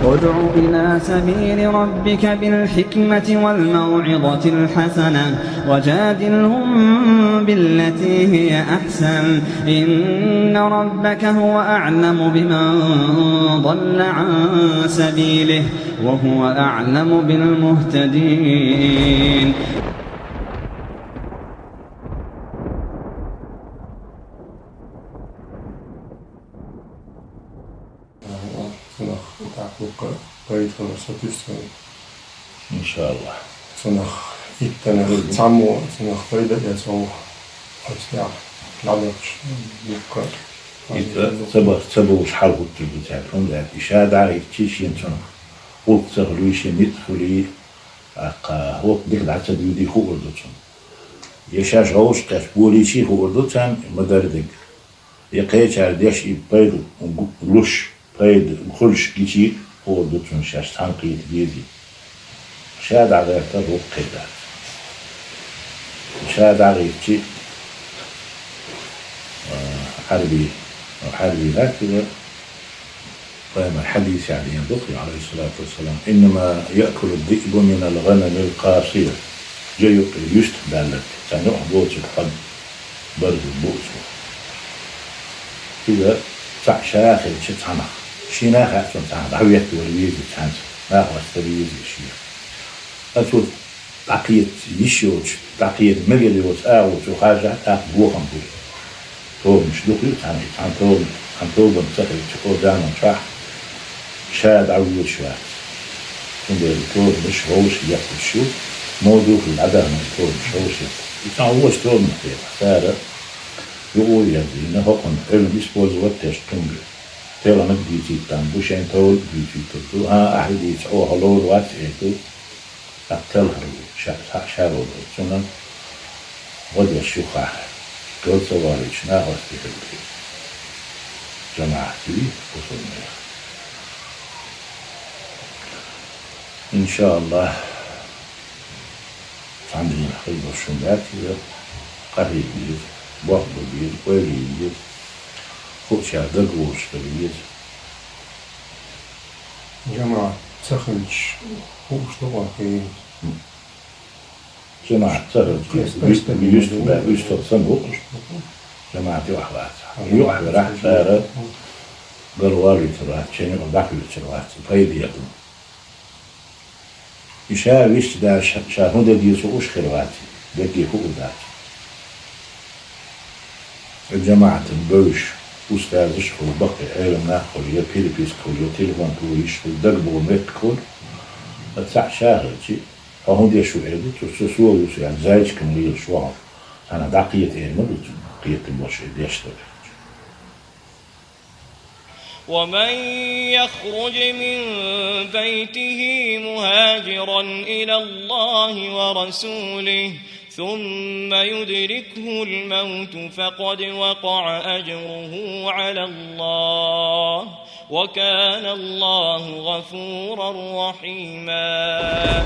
ادع إلى سبيل ربك بالحكمة والموعظة الحسنة وجادلهم بالتي هي أحسن إن ربك هو أعلم بمن ضل عن سبيله وهو أعلم بالمهتدين. إن شاء الله. Zonach ittene sammu zonach följde jag så ja laddach lukka. تبوا شحال قلت بتاعهم ذات إشادة على تشين شنو قلت تغلوش ندخلي هو ديك دعت دي هو قردتهم يشاش غوش كاش بولي شي هو قردتهم مدردك يقيش على ديش يبيد ولش بيد كلش كيشي هو قردتهم شاش تنقيت بيدي شاد على تروق كذا شاد على تشي حربي هكذا قام الحديث يعني ينبقي عليه الصلاة والسلام إنما يأكل الذئب من الغنم القاصية جاي يستقبل لك سنوح بوتك قد برد بوتك كذا شاخل شتعنا شيناخ أحسن تعنا عويت والويزي تعنس ما هو استريزي شيء أتوت تعقيد يشيوش تعقيد مليوت آوت وخارجة أخبوهم بوش توب مش دخلت عن توب مسخر تقول دائما صح شاد عويل شوات كندير توب مش هوش يأكل شو موضوع في العدم من توب مش هوش يتعوش توب مختلف سارة يقول يدي إنه هقن إلهم يسبوز واتش تنجر تيلا نبدي تيتان بوشين تول بيجي تلتو أحد يتعوه هلور وات إيتو أقتلها شارو سنن ودي الشيخ قلت سوالي شناه واستيقظتي جماعتي وصلنا إن شاء الله عندنا خير الشماتي قريبية بوحبية وليبية خوشا دقوش قريبية جماعة تخرج خوش طبعا جماعة ترد يشتغل صندوق جماعة واحدة يوحد راح سارة قالوا ترى شيء وضعوا ترى فايد يدهم يشاء يشتغل شاهود يسوقش خيراتي دقي فوق ذات الجماعة بوش أستاذ يشكل بقي علم ناخل يا بيلبيس كل يا تلفون كل يشكل دقبو ميت كل تسع شاهد شيء فهم دي شو عيدت وسوسو يوسو يعني زايج كمليل شوار أنا دقية إيمان دقية الموشي ديشتغل ومن يخرج من بيته مهاجرا إلى الله ورسوله ثم يدركه الموت فقد وقع أجره على الله وكان الله غفورا رحيما.